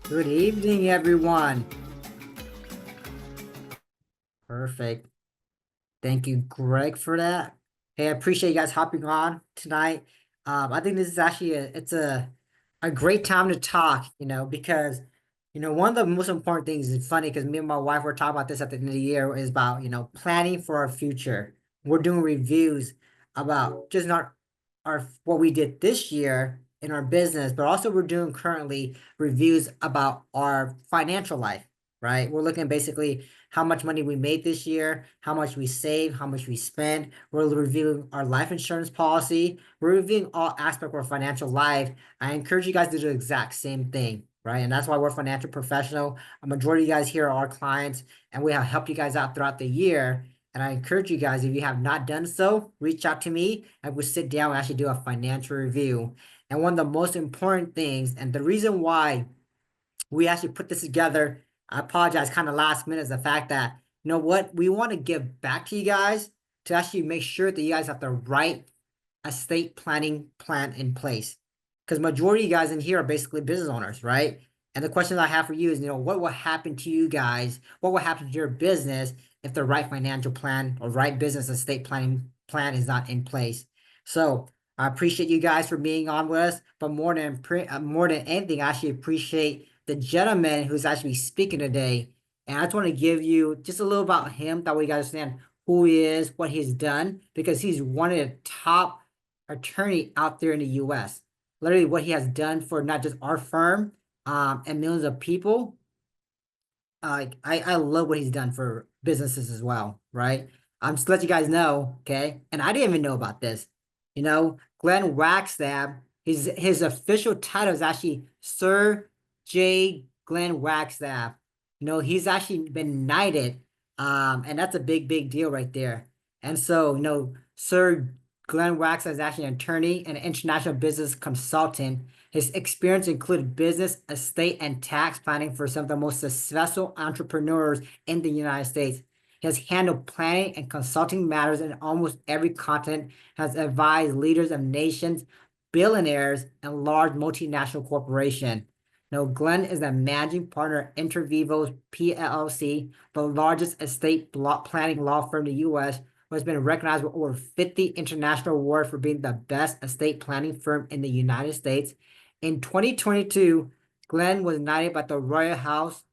Good evening, everyone. Perfect. Thank you, Greg, for that. Hey, I appreciate you guys hopping on tonight. I think this is actually a great time to talk, because one of the most important things is funny because me and my wife were talking about this at the end of the year is about, planning for our future. We're doing reviews about just not our what we did this year in our business, but also we're doing currently reviews about our financial life, right? We're looking at basically how much money we made this year, how much we save, how much we spend. We're reviewing our life insurance policy. We're reviewing all aspects of our financial life. I encourage you guys to do the exact same thing, right? And that's why we're financial professional. A majority of you guys here are our clients, and we have helped you guys out throughout the year. And I encourage you guys, if you have not done so, reach out to me and we'll sit down and actually do a financial review. And one of the most important things, and the reason why we actually put this together, I apologize, kind of last minute, is the fact that, you know what, we want to give back to you guys to actually make sure that you guys have the right estate planning plan in place. Because majority of you guys in here are basically business owners, right? And the question I have for you is, what will happen to you guys? What will happen to your business if the right financial plan or right business estate planning plan is not in place? So I appreciate you guys for being on with us, but more than anything, I actually appreciate the gentleman who's actually speaking today. And I just want to give you just a little about him, that way you guys understand who he is, what he's done, because he's one of the top attorney out there in the US. Literally what he has done for not just our firm, and millions of people. I love what he's done for businesses as well, right? I'm just to let you guys know, okay? And I didn't even know about this. Glenn Wagstaff, his official title is actually Sir J. Glenn Wagstaff. He's actually been knighted, and that's a big, big deal right there. And so, Sir Glenn Wagstaff is actually an attorney and an international business consultant. His experience included business, estate, and tax planning for some of the most successful entrepreneurs in the United States. He has handled planning and consulting matters in almost every continent, has advised leaders of nations, billionaires, and large multinational corporations. Now, Glenn is the managing partner of Intervivos PLC, the largest estate planning law firm in the U.S., who has been recognized with over 50 international awards for being the best estate planning firm in the United States. In 2022, Glenn was knighted by the Royal House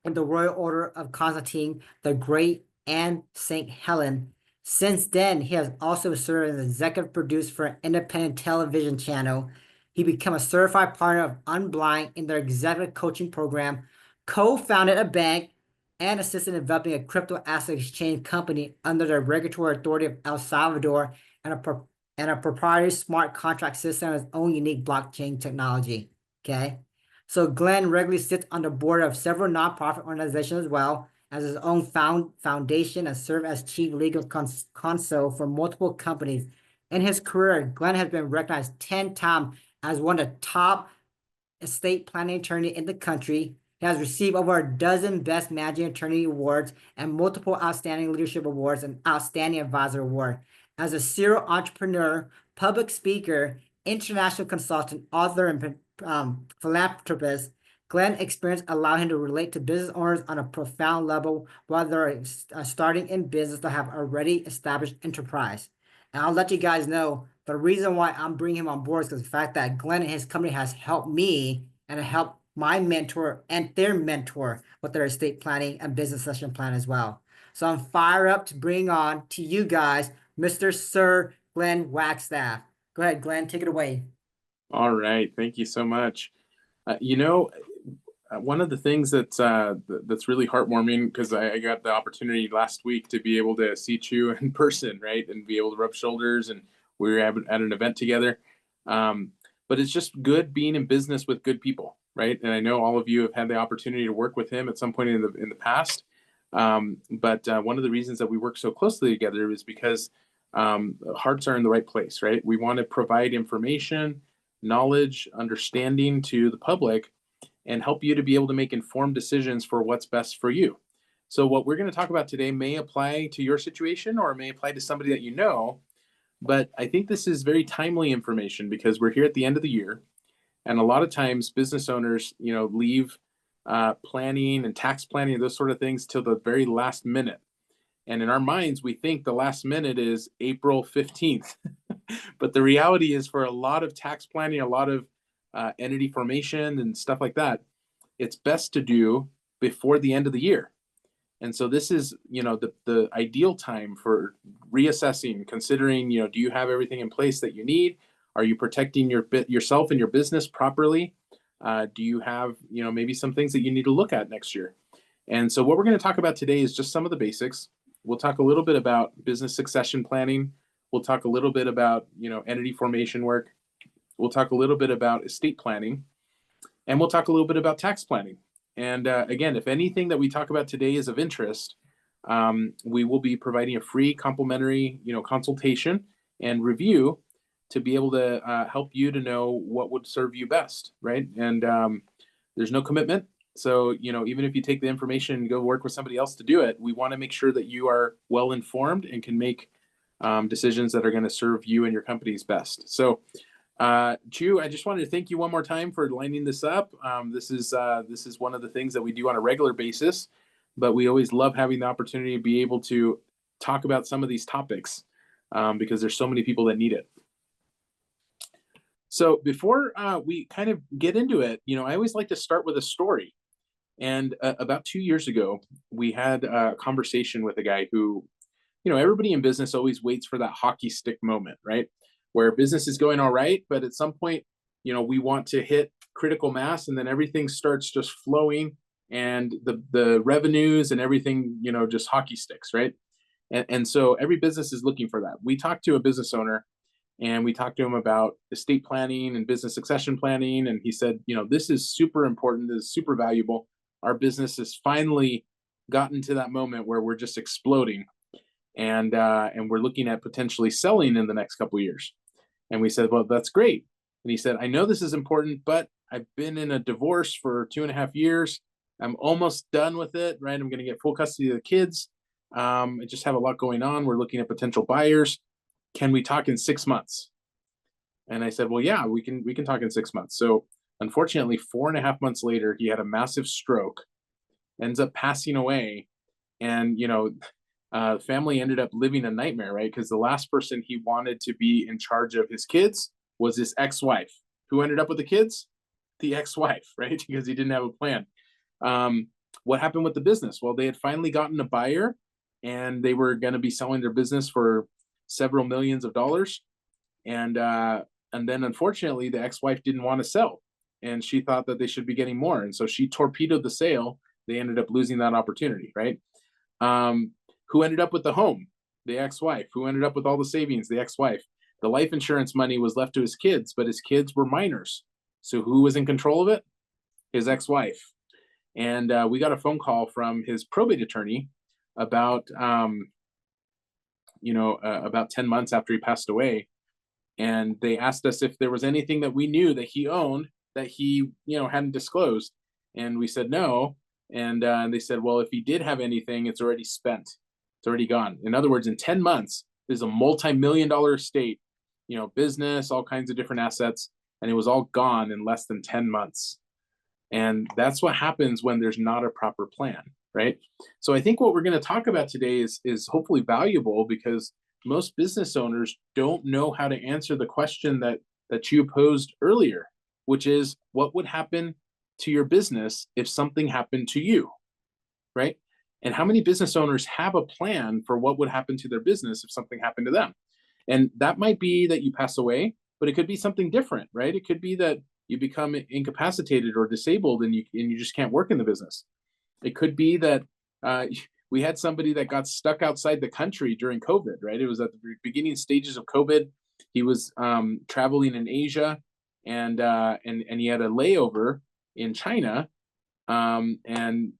and the Royal Order of Constantine the Great and St. Helen. Since then, he has also served as executive producer for an independent television channel. He became a certified partner of Unblind in their executive coaching program, co-founded a bank, and assisted in developing a crypto asset exchange company under the regulatory authority of El Salvador, and a proprietary smart contract system of his own unique blockchain technology. Okay. So Glenn regularly sits on the board of several nonprofit organizations as well as his own foundation, and served as chief legal counsel for multiple companies. In his career, Glenn has been recognized 10 times as one of the top estate planning attorney in the country. He has received over a dozen Best Managing Attorney awards and multiple Outstanding Leadership awards and Outstanding Advisor award. As a serial entrepreneur, public speaker, international consultant, author, and philanthropist, Glenn experience allow him to relate to business owners on a profound level, whether starting in business to have already established enterprise. And I'll let you guys know the reason why I'm bringing him on board is because the fact that Glenn and his company has helped me and helped my mentor and their mentor with their estate planning and business session plan as well. So I'm fired up to bring on to you guys Mr. Sir Glenn Wagstaff. Go ahead, Glenn, take it away. All right. Thank you so much. One of the things that's really heartwarming, because I got the opportunity last week to be able to see you in person, right, and be able to rub shoulders, and we were at an event together. But it's just good being in business with good people, right? And I know all of you have had the opportunity to work with him at some point in the past. But one of the reasons that we work so closely together is because hearts are in the right place, right? We want to provide information, knowledge, understanding to the public, and help you to be able to make informed decisions for what's best for you. So what we're going to talk about today may apply to your situation or may apply to somebody that you know, but I think this is very timely information because we're here at the end of the year. And a lot of times business owners, leave planning and tax planning, those sort of things till the very last minute. And in our minds, we think the last minute is April 15th. But the reality is, for a lot of tax planning, a lot of entity formation and stuff like that, it's best to do before the end of the year. And so this is, the ideal time for reassessing, considering, do you have everything in place that you need? Are you protecting yourself and your business properly? Do you have, maybe some things that you need to look at next year? And so what we're going to talk about today is just some of the basics. We'll talk a little bit about business succession planning. We'll talk a little bit about, entity formation work. We'll talk a little bit about estate planning, and we'll talk a little bit about tax planning. And again, if anything that we talk about today is of interest, we will be providing a free complimentary, consultation and review to be able to help you to know what would serve you best, right? And there's no commitment. So, even if you take the information and go work with somebody else to do it, we want to make sure that you are well informed and can make decisions that are going to serve you and your company's best. So, Chu, I just wanted to thank you one more time for lining this up. This is one of the things that we do on a regular basis, but we always love having the opportunity to be able to talk about some of these topics because there's so many people that need it. So before we kind of get into it, I always like to start with a story. And about 2 years ago, we had a conversation with a guy who, everybody in business always waits for that hockey stick moment, right? Where business is going all right, but at some point, we want to hit critical mass, and then everything starts just flowing, and the revenues and everything, just hockey sticks, right? And so every business is looking for that. We talked to a business owner, and we talked to him about estate planning and business succession planning, and he said, this is super important. This is super valuable. Our business has finally gotten to that moment where we're just exploding, and we're looking at potentially selling in the next couple of years. And we said, well, that's great. And he said, I know this is important, but I've been in a divorce for 2.5 years. I'm almost done with it, right? I'm going to get full custody of the kids. I just have a lot going on. We're looking at potential buyers. Can we talk in 6 months? And I said, well, yeah, we can talk in 6 months. So unfortunately, 4.5 months later, he had a massive stroke, ends up passing away. And, family ended up living a nightmare, right? Because the last person he wanted to be in charge of his kids was his ex-wife. Who ended up with the kids? The ex-wife, right? Because he didn't have a plan. What happened with the business? Well, they had finally gotten a buyer, and they were going to be selling their business for several millions of dollars. And then unfortunately, the ex-wife didn't want to sell, and she thought that they should be getting more. And so she torpedoed the sale. They ended up losing that opportunity, right? Who ended up with the home? The ex-wife. Who ended up with all the savings? The ex-wife. The life insurance money was left to his kids, but his kids were minors. So who was in control of it? His ex-wife. And we got a phone call from his probate attorney about, about 10 months after he passed away. And they asked us if there was anything that we knew that he owned that he, hadn't disclosed. And we said no. And they said, well, if he did have anything, it's already spent. It's already gone. In other words, in 10 months, there's a multi-million-dollar estate, business, all kinds of different assets, and it was all gone in less than 10 months. And that's what happens when there's not a proper plan, right? So I think what we're going to talk about today is hopefully valuable, because most business owners don't know how to answer the question that you posed earlier, which is, what would happen to your business if something happened to you, right? And how many business owners have a plan for what would happen to their business if something happened to them? And that might be that you pass away, but it could be something different, right? It could be that you become incapacitated or disabled, and you just can't work in the business. It could be that we had somebody that got stuck outside the country during COVID, right? It was at the beginning stages of COVID. He was traveling in Asia, and he had a layover in China, and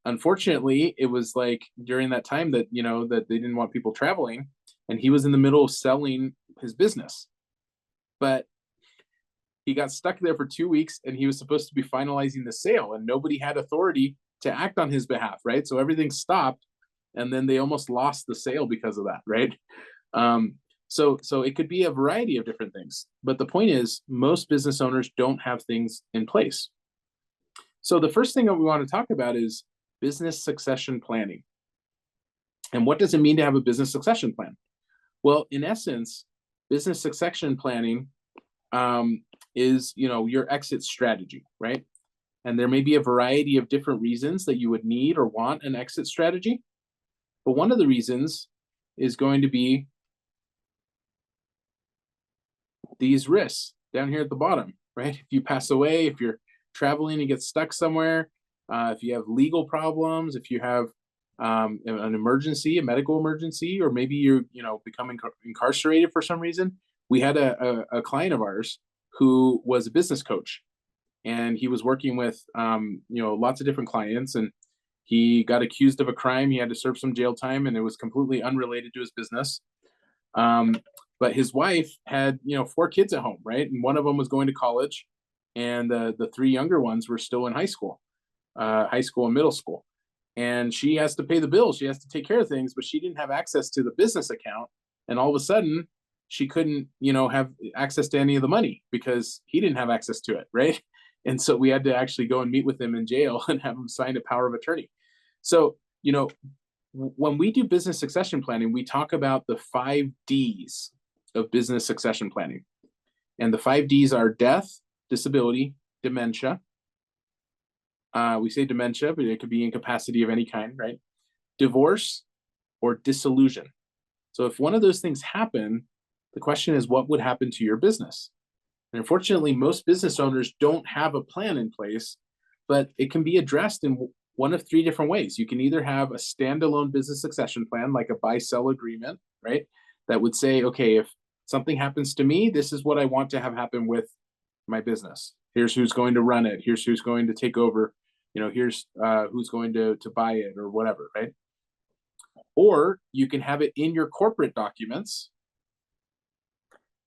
unfortunately, it was like during that time that that they didn't want people traveling, and he was in the middle of selling his business, but he got stuck there for 2 weeks, and he was supposed to be finalizing the sale, and nobody had authority to act on his behalf, right? So everything stopped, and then they almost lost the sale because of that, right? So it could be a variety of different things. But the point is, most business owners don't have things in place. So the first thing that we want to talk about is business succession planning. And what does it mean to have a business succession plan? Well, in essence, business succession planning is, your exit strategy, right? And there may be a variety of different reasons that you would need or want an exit strategy. But one of the reasons is going to be these risks down here at the bottom, right? If you pass away, if you're traveling and get stuck somewhere, if you have legal problems, if you have an emergency, a medical emergency, or maybe you become incarcerated for some reason. We had a client of ours who was a business coach, and he was working with lots of different clients, and he got accused of a crime. He had to serve some jail time, and it was completely unrelated to his business. But his wife had 4 kids at home, right? And one of them was going to college, and the 3 younger ones were still in high school and middle school. And she has to pay the bills. She has to take care of things, but she didn't have access to the business account. And all of a sudden, she couldn't, have access to any of the money because he didn't have access to it, right? And so we had to actually go and meet with him in jail and have him sign a power of attorney. So, when we do business succession planning, we talk about the 5 Ds of business succession planning. And the 5 Ds are death, disability, dementia. We say dementia, but it could be incapacity of any kind, right? Divorce or dissolution. So if one of those things happen, the question is, what would happen to your business? And unfortunately, most business owners don't have a plan in place, but it can be addressed in one of 3 different ways. You can either have a standalone business succession plan, like a buy-sell agreement, right? That would say, okay, if something happens to me, this is what I want to have happen with my business. Here's who's going to run it. Here's who's going to take over. Here's who's going to buy it or whatever, right? Or you can have it in your corporate documents.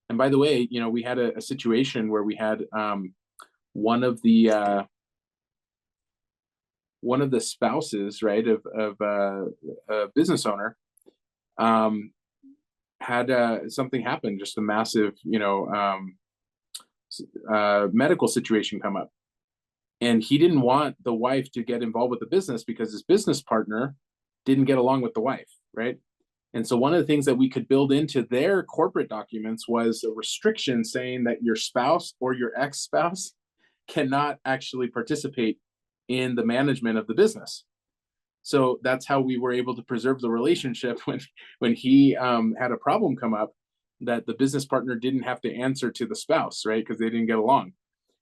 And by the way, we had a situation where we had one of the spouses, right, of a business owner, had something happen, just a massive, medical situation come up. And he didn't want the wife to get involved with the business because his business partner didn't get along with the wife, right? And so one of the things that we could build into their corporate documents was a restriction saying that your spouse or your ex-spouse cannot actually participate in the management of the business. So that's how we were able to preserve the relationship when he had a problem come up, that the business partner didn't have to answer to the spouse, right? Because they didn't get along.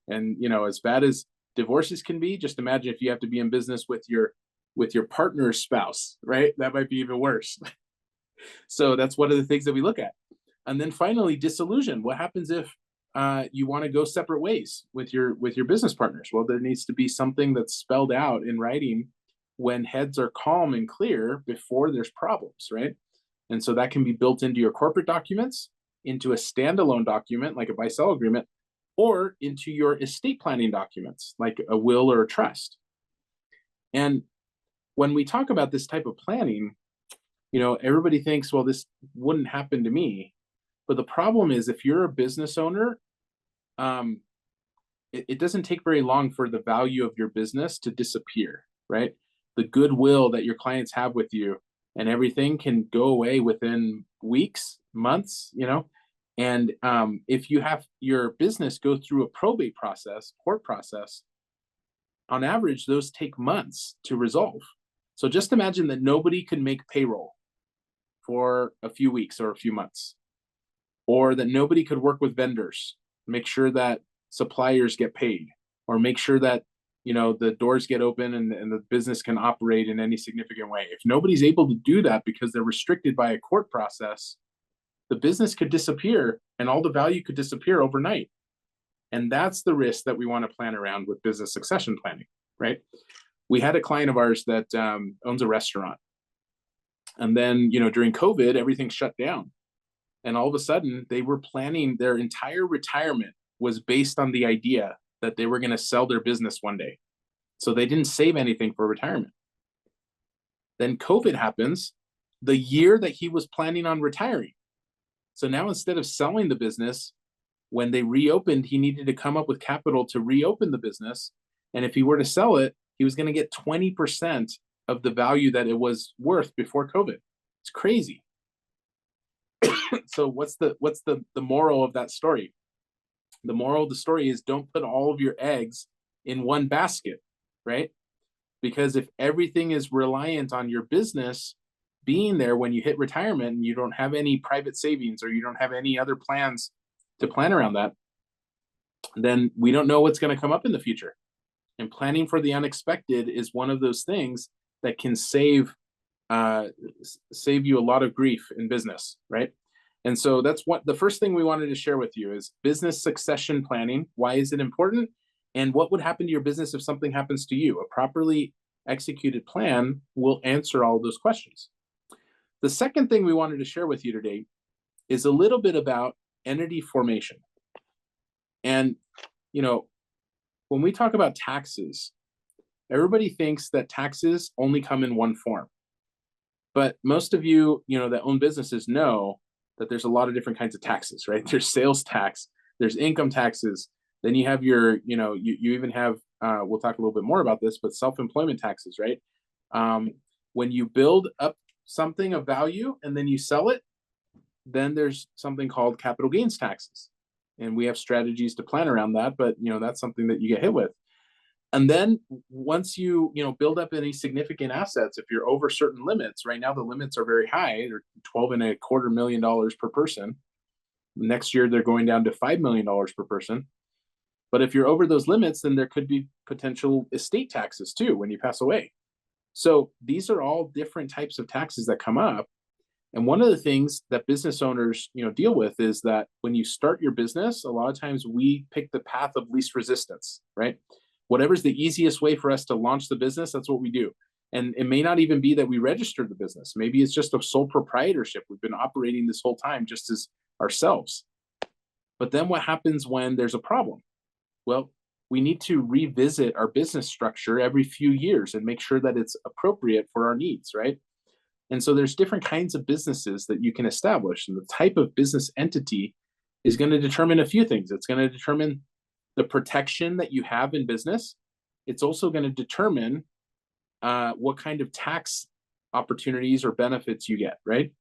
And as bad as divorces can be, just imagine if you have to be in business with your partner's spouse, right? That might be even worse. So that's one of the things that we look at. And then finally, dissolution. What happens if you want to go separate ways with your business partners? Well, there needs to be something that's spelled out in writing when heads are calm and clear before there's problems, right? And so that can be built into your corporate documents, into a standalone document like a buy-sell agreement, or into your estate planning documents like a will or a trust. And when we talk about this type of planning, everybody thinks, well, this wouldn't happen to me. But the problem is, if you're a business owner, it doesn't take very long for the value of your business to disappear, right? The goodwill that your clients have with you and everything can go away within weeks, months, And if you have your business go through a probate process, court process, on average, those take months to resolve. So just imagine that nobody can make payroll for a few weeks or a few months, or that nobody could work with vendors, make sure that suppliers get paid, or make sure that the doors get open and the business can operate in any significant way. If nobody's able to do that because they're restricted by a court process, the business could disappear and all the value could disappear overnight. And that's the risk that we want to plan around with business succession planning, right? We had a client of ours that owns a restaurant. And then, during COVID, everything shut down. And all of a sudden, they were planning their entire retirement was based on the idea that they were going to sell their business one day. So they didn't save anything for retirement. Then COVID happens the year that he was planning on retiring. So now instead of selling the business, when they reopened, he needed to come up with capital to reopen the business. And if he were to sell it, he was going to get 20% of the value that it was worth before COVID. It's crazy. So what's the moral of that story? The moral of the story is don't put all of your eggs in one basket, right? Because if everything is reliant on your business being there when you hit retirement and you don't have any private savings or you don't have any other plans to plan around that, then we don't know what's going to come up in the future. And planning for the unexpected is one of those things that can save you a lot of grief in business, right? And so that's what the first thing we wanted to share with you is business succession planning. Why is it important? And what would happen to your business if something happens to you? A properly executed plan will answer all of those questions. The second thing we wanted to share with you today is a little bit about entity formation. And, you know, when we talk about taxes, everybody thinks that taxes only come in one form. But most of you, that own businesses know that there's a lot of different kinds of taxes, right? There's sales tax, there's income taxes. Then you have you even have, we'll talk a little bit more about this, but self-employment taxes, right? When you build up something of value and then you sell it, then there's something called capital gains taxes. And we have strategies to plan around that, but that's something that you get hit with. And then once you build up any significant assets, if you're over certain limits, right now the limits are very high, they're $12.25 million per person. Next year they're going down to $5 million per person. But if you're over those limits, then there could be potential estate taxes too when you pass away. So these are all different types of taxes that come up. And one of the things that business owners, deal with is that when you start your business, a lot of times we pick the path of least resistance, right? Whatever's the easiest way for us to launch the business, that's what we do. And it may not even be that we registered the business. Maybe it's just a sole proprietorship. We've been operating this whole time just as ourselves. But then what happens when there's a problem? Well, we need to revisit our business structure every few years and make sure that it's appropriate for our needs, right? And so there's different kinds of businesses that you can establish. And the type of business entity is going to determine a few things. It's going to determine the protection that you have in business. It's also going to determine what kind of tax opportunities or benefits you get, right?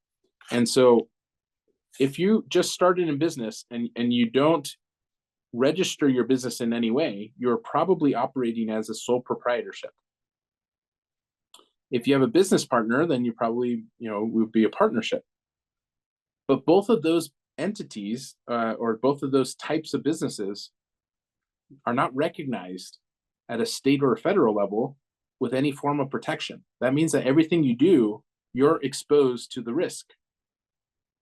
And so if you just started in business and you don't register your business in any way, you're probably operating as a sole proprietorship. If you have a business partner, then you probably, would be a partnership. But both of those entities or both of those types of businesses are not recognized at a state or a federal level with any form of protection. That means that everything you do, you're exposed to the risk.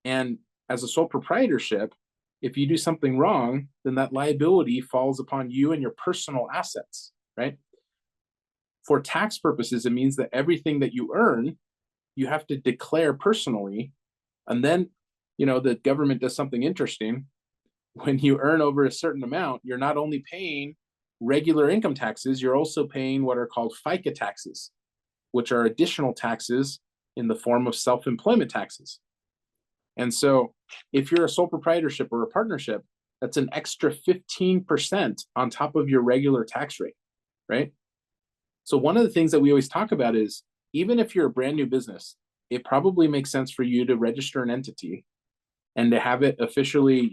And as a sole proprietorship, if you do something wrong, then that liability falls upon you and your personal assets, right? For tax purposes, it means that everything that you earn, you have to declare personally. And then, the government does something interesting. When you earn over a certain amount, you're not only paying regular income taxes, you're also paying what are called FICA taxes, which are additional taxes in the form of self-employment taxes. And so if you're a sole proprietorship or a partnership, that's an extra 15% on top of your regular tax rate, right? So one of the things that we always talk about is, even if you're a brand new business, it probably makes sense for you to register an entity and to have it officially,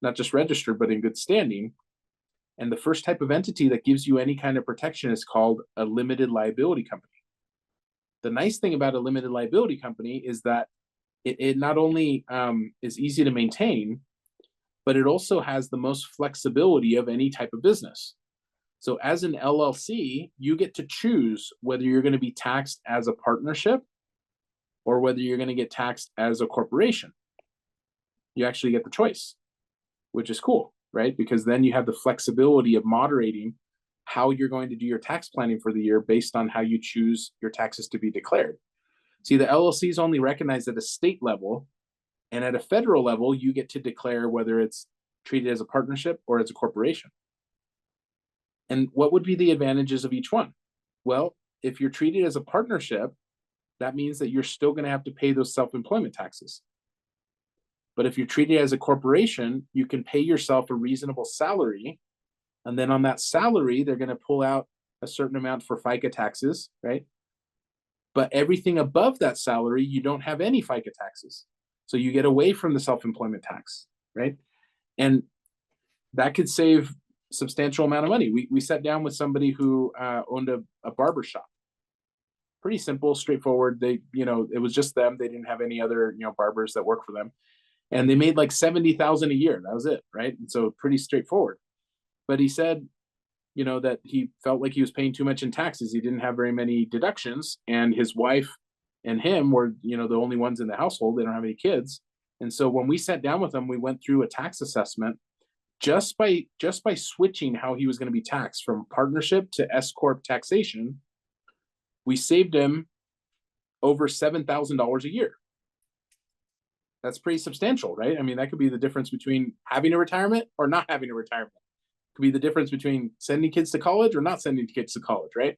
not just registered, but in good standing. And the first type of entity that gives you any kind of protection is called a limited liability company. The nice thing about a limited liability company is that it not only is easy to maintain, but it also has the most flexibility of any type of business. So as an LLC, you get to choose whether you're going to be taxed as a partnership or whether you're going to get taxed as a corporation. You actually get the choice, which is cool, right? Because then you have the flexibility of moderating how you're going to do your tax planning for the year based on how you choose your taxes to be declared. See, the LLC is only recognized at a state level, and at a federal level, you get to declare whether it's treated as a partnership or as a corporation. And what would be the advantages of each one? Well, if you're treated as a partnership, that means that you're still going to have to pay those self-employment taxes. But if you're treated as a corporation, you can pay yourself a reasonable salary. And then on that salary, they're going to pull out a certain amount for FICA taxes, right? But everything above that salary, you don't have any FICA taxes. So you get away from the self-employment tax, right? And that could save substantial amount of money. We sat down with somebody who owned a barber shop. Pretty simple, straightforward. They, it was just them. They didn't have any other, barbers that work for them. And they made like 70,000 a year. That was it, right? And so pretty straightforward. But he said, that he felt like he was paying too much in taxes. He didn't have very many deductions, and his wife and him were, the only ones in the household. They don't have any kids. And so when we sat down with him, we went through a tax assessment just by switching how he was going to be taxed from partnership to S corp taxation. We saved him over $7,000 a year. That's pretty substantial, right? I mean, that could be the difference between having a retirement or not having a retirement. It could be the difference between sending kids to college or not sending kids to college, right?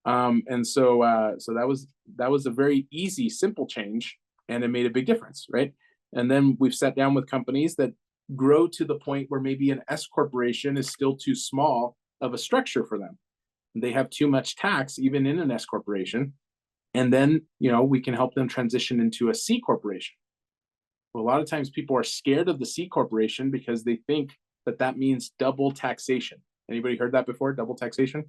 And so that was a very easy, simple change, and it made a big difference, right? And then we've sat down with companies that grow to the point where maybe an S corporation is still too small of a structure for them. They have too much tax, even in an S corporation. And then, we can help them transition into a C corporation. Well, a lot of times people are scared of the C corporation because they think that means double taxation. Anybody heard that before? Double taxation?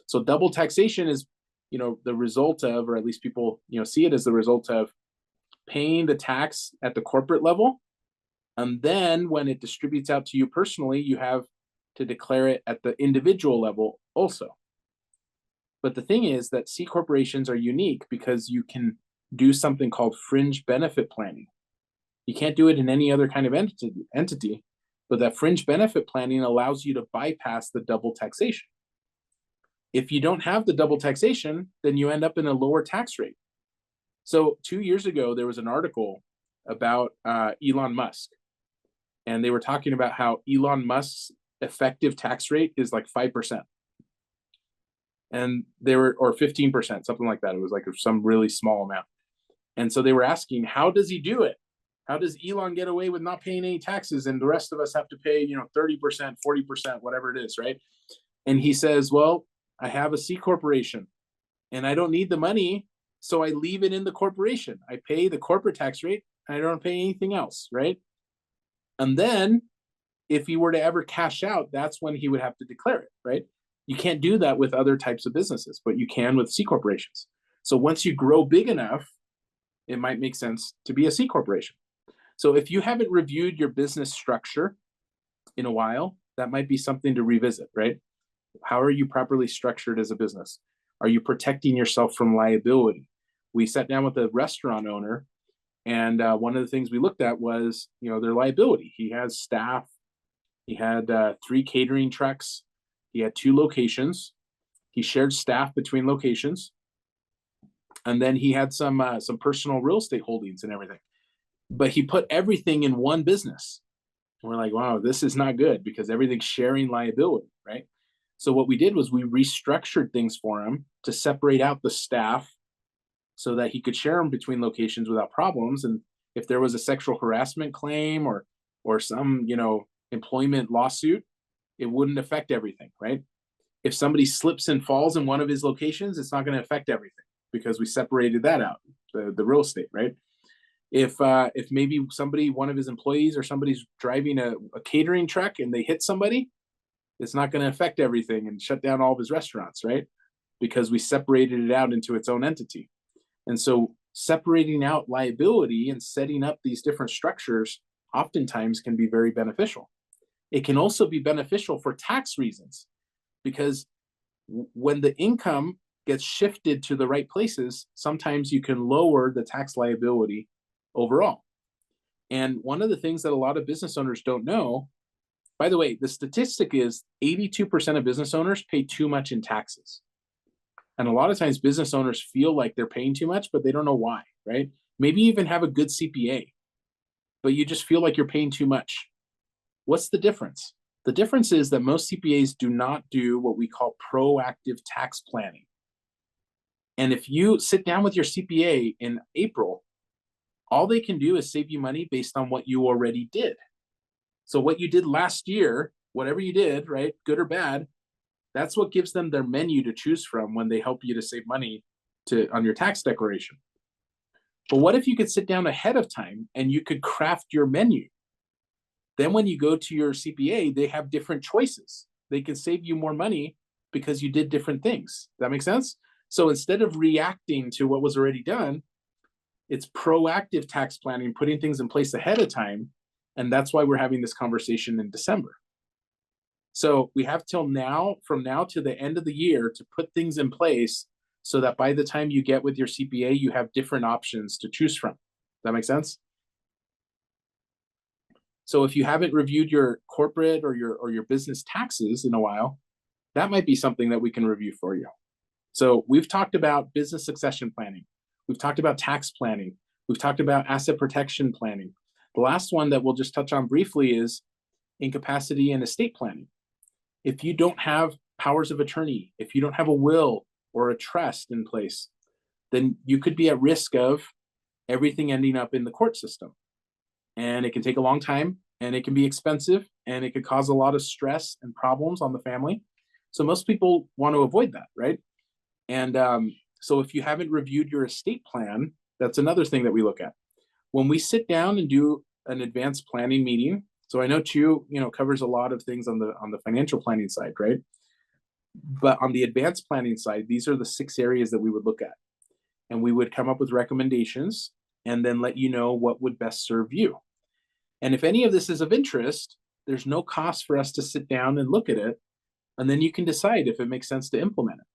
So double taxation is, the result of, or at least people, see it as the result of paying the tax at the corporate level. And then when it distributes out to you personally, you have to declare it at the individual level also. But the thing is that C corporations are unique because you can do something called fringe benefit planning. You can't do it in any other kind of entity, but that fringe benefit planning allows you to bypass the double taxation. If you don't have the double taxation, then you end up in a lower tax rate. So 2 years ago, there was an article about Elon Musk, and they were talking about how Elon Musk's effective tax rate is like 5%. And or 15%, something like that. It was like some really small amount. And so they were asking, how does he do it? How does Elon get away with not paying any taxes and the rest of us have to pay, 30%, 40%, whatever it is, right? And he says, well, I have a C corporation and I don't need the money, so I leave it in the corporation. I pay the corporate tax rate and I don't pay anything else, right? And then if he were to ever cash out, that's when he would have to declare it, right? You can't do that with other types of businesses, but you can with C corporations. So once you grow big enough, it might make sense to be a C corporation. So if you haven't reviewed your business structure in a while, that might be something to revisit, right? How are you properly structured as a business? Are you protecting yourself from liability? We sat down with a restaurant owner, and one of the things we looked at was, their liability. He has staff. He had 3 catering trucks. He had 2 locations. He shared staff between locations. And then he had some personal real estate holdings and everything. But he put everything in one business. And we're like, wow, this is not good because everything's sharing liability, right? So what we did was we restructured things for him to separate out the staff so that he could share them between locations without problems. And if there was a sexual harassment claim or some, employment lawsuit, it wouldn't affect everything, right? If somebody slips and falls in one of his locations, it's not going to affect everything because we separated that out, the real estate, right? If maybe one of his employees or somebody's driving a catering truck and they hit somebody, it's not going to affect everything and shut down all of his restaurants, right? Because we separated it out into its own entity. And so separating out liability and setting up these different structures oftentimes can be very beneficial. It can also be beneficial for tax reasons because when the income gets shifted to the right places, sometimes you can lower the tax liability overall. And one of the things that a lot of business owners don't know, by the way, the statistic is 82% of business owners pay too much in taxes. And a lot of times business owners feel like they're paying too much, but they don't know why, right? Maybe you even have a good CPA, but you just feel like you're paying too much. What's the difference? The difference is that most CPAs do not do what we call proactive tax planning. And if you sit down with your CPA in April All they can do is save you money based on what you already did. So what you did last year, whatever you did, right, good or bad, that's what gives them their menu to choose from when they help you to save money on your tax declaration. But what if you could sit down ahead of time and you could craft your menu? Then when you go to your CPA, they have different choices. They can save you more money because you did different things. That makes sense? So instead of reacting to what was already done, it's proactive tax planning, putting things in place ahead of time. And that's why we're having this conversation in December. So we have till now, from now to the end of the year, to put things in place so that by the time you get with your CPA, you have different options to choose from. That makes sense? So if you haven't reviewed your corporate or your business taxes in a while, that might be something that we can review for you. So we've talked about business succession planning. We've talked about tax planning. We've talked about asset protection planning. The last one that we'll just touch on briefly is incapacity and estate planning. If you don't have powers of attorney, if you don't have a will or a trust in place, then you could be at risk of everything ending up in the court system. And it can take a long time, and it can be expensive, and it could cause a lot of stress and problems on the family. So most people want to avoid that, right? And so if you haven't reviewed your estate plan, that's another thing that we look at. When we sit down and do an advanced planning meeting, so I know Chu, covers a lot of things on the financial planning side, right? But on the advanced planning side, these are the 6 areas that we would look at. And we would come up with recommendations and then let you know what would best serve you. And if any of this is of interest, there's no cost for us to sit down and look at it. And then you can decide if it makes sense to implement it.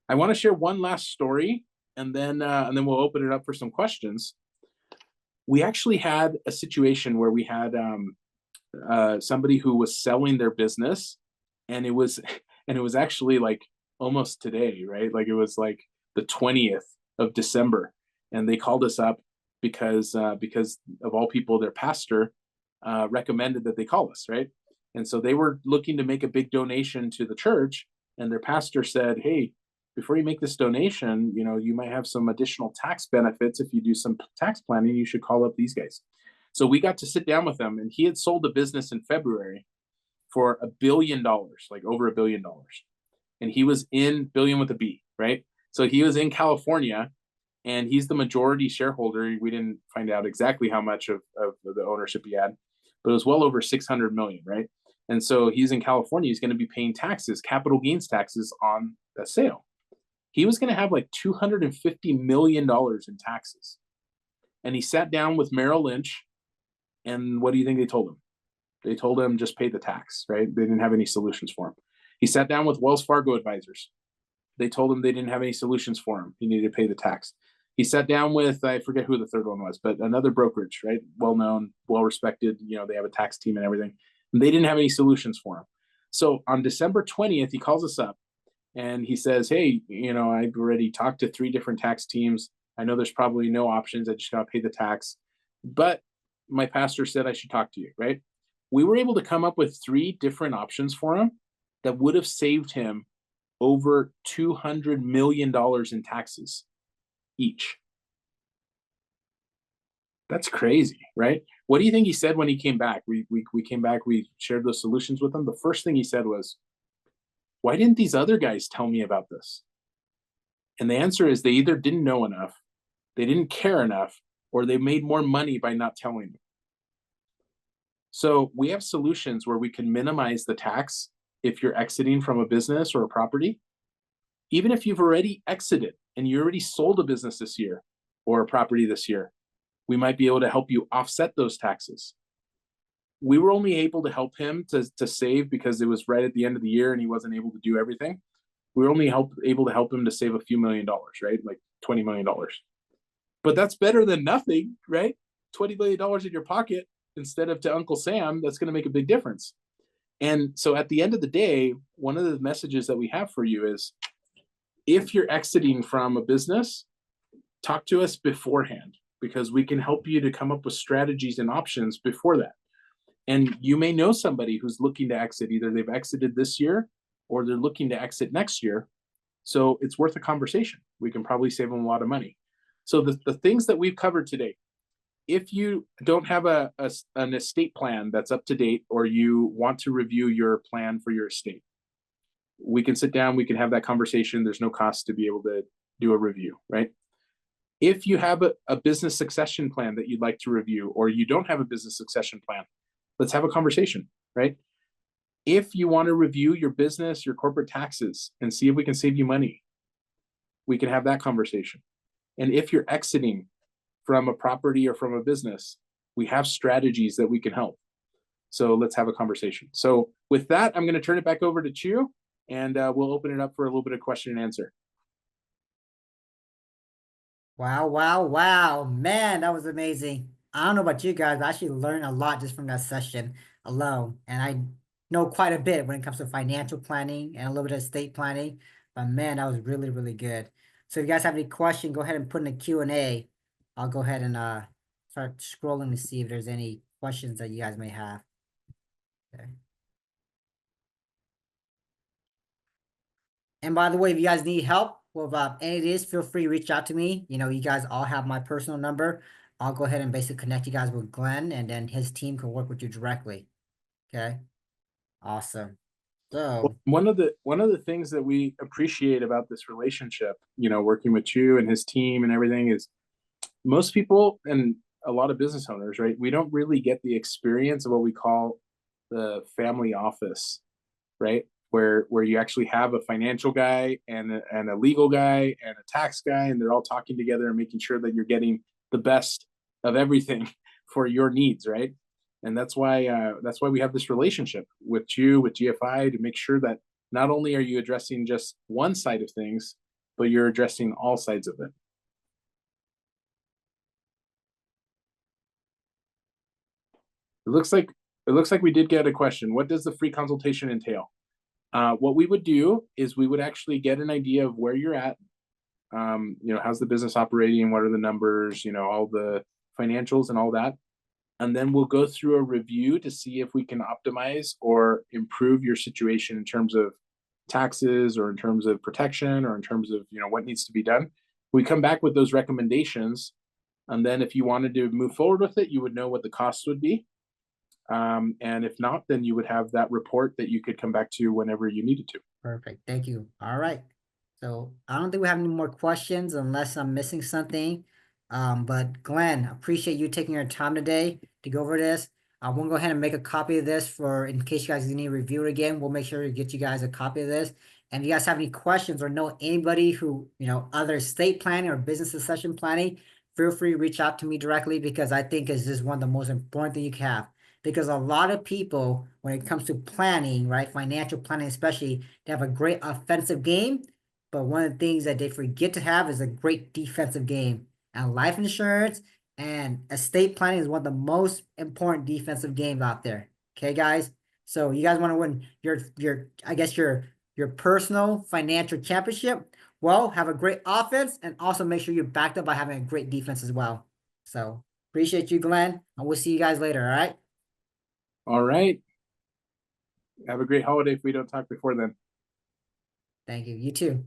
I want to share one last story, and then we'll open it up for some questions. We actually had a situation where we had somebody who was selling their business, and it was actually like almost today, right? Like it was like the 20th of December, and they called us up because of all people, their pastor recommended that they call us, right? And so they were looking to make a big donation to the church, and their pastor said, "Hey, before you make this donation, you might have some additional tax benefits if you do some tax planning. You should call up these guys." So we got to sit down with them, and he had sold a business in February for $1 billion, like over $1 billion, and he was in billion with a B, right? So he was in California, and he's the majority shareholder. We didn't find out exactly how much of the ownership he had, but it was well over 600 million, right? And so he's in California. He's going to be paying taxes, capital gains taxes on that sale. He was going to have like $250 million in taxes. And he sat down with Merrill Lynch, and what do you think they told him? They told him just pay the tax, right? They didn't have any solutions for him. He sat down with Wells Fargo advisors. They told him they didn't have any solutions for him. He needed to pay the tax. He sat down with, I forget who the third one was, but another brokerage, right? Well-known, well-respected, they have a tax team and everything. And they didn't have any solutions for him. So on December 20th, he calls us up and he says, "Hey, I've already talked to 3 different tax teams. I know there's probably no options. I just got to pay the tax. But my pastor said I should talk to you," right? We were able to come up with 3 different options for him that would have saved him over $200 million in taxes each. That's crazy, right? What do you think he said when he came back? We came back, we shared those solutions with him. The first thing he said was, "Why didn't these other guys tell me about this?" And the answer is they either didn't know enough, they didn't care enough, or they made more money by not telling me. So we have solutions where we can minimize the tax if you're exiting from a business or a property. Even if you've already exited and you already sold a business this year or a property this year, we might be able to help you offset those taxes. We were only able to help him to save because it was right at the end of the year and he wasn't able to do everything. We were only able to help him to save a few $1,000,000, right? Like $20 million. But that's better than nothing, right? $20 million in your pocket instead of to Uncle Sam, that's going to make a big difference. And so at the end of the day, one of the messages that we have for you is, if you're exiting from a business, talk to us beforehand because we can help you to come up with strategies and options before that. And you may know somebody who's looking to exit. Either they've exited this year or they're looking to exit next year. So it's worth a conversation. We can probably save them a lot of money. So the things that we've covered today, if you don't have an estate plan that's up to date, or you want to review your plan for your estate, we can sit down, we can have that conversation. There's no cost to be able to do a review, right? If you have a business succession plan that you'd like to review, or you don't have a business succession plan, let's have a conversation, right? If you want to review your business, your corporate taxes, and see if we can save you money, we can have that conversation. And if you're exiting from a property or from a business, we have strategies that we can help. So let's have a conversation. So with that, I'm going to turn it back over to Chu, and we'll open it up for a little bit of question and answer. Wow, wow, wow. Man, that was amazing. I don't know about you guys, but I actually learned a lot just from that session alone. And I know quite a bit when it comes to financial planning and a little bit of estate planning. But man, that was really, really good. So if you guys have any question, go ahead and put in the Q&A. I'll go ahead and start scrolling to see if there's any questions that you guys may have. Okay. And by the way, if you guys need help with any of this, feel free to reach out to me. You know, you guys all have my personal number. I'll go ahead and basically connect you guys with Glenn, and then his team can work with you directly. Okay. Awesome. So, One of the things that we appreciate about this relationship, working with Chu and his team and everything, is most people and a lot of business owners, right? We don't really get the experience of what we call the family office, right? Where you actually have a financial guy and a legal guy and a tax guy, and they're all talking together and making sure that you're getting the best of everything for your needs, right? And that's why we have this relationship with you, with GFI, to make sure that not only are you addressing just one side of things, but you're addressing all sides of it. It looks like we did get a question. What does the free consultation entail? What we would do is we would actually get an idea of where you're at. How's the business operating? What are the numbers? All the financials and all that. And then we'll go through a review to see if we can optimize or improve your situation in terms of taxes, or in terms of protection, or in terms of, what needs to be done. We come back with those recommendations. And then if you wanted to move forward with it, you would know what the costs would be. And if not, then you would have that report that you could come back to whenever you needed to. perfect. Thank you. All right. So I don't think we have any more questions unless I'm missing something. But Glenn, appreciate you taking your time today to go over this. I will go ahead and make a copy of this for in case you guys need to review it again. We'll make sure to get you guys a copy of this. And if you guys have any questions or know anybody who, other estate planning or business succession planning, feel free to reach out to me directly, because I think it's just one of the most important things you can have. Because a lot of people, when it comes to planning, right, financial planning especially, they have a great offensive game, but one of the things that they forget to have is a great defensive game. And life insurance and estate planning is one of the most important defensive games out there. Okay, guys? So you guys want to win your personal financial championship? Well, have a great offense, and also make sure you're backed up by having a great defense as well. So appreciate you, Glenn, and we'll see you guys later, all right? All right. Have a great holiday if we don't talk before then. Thank you. You too.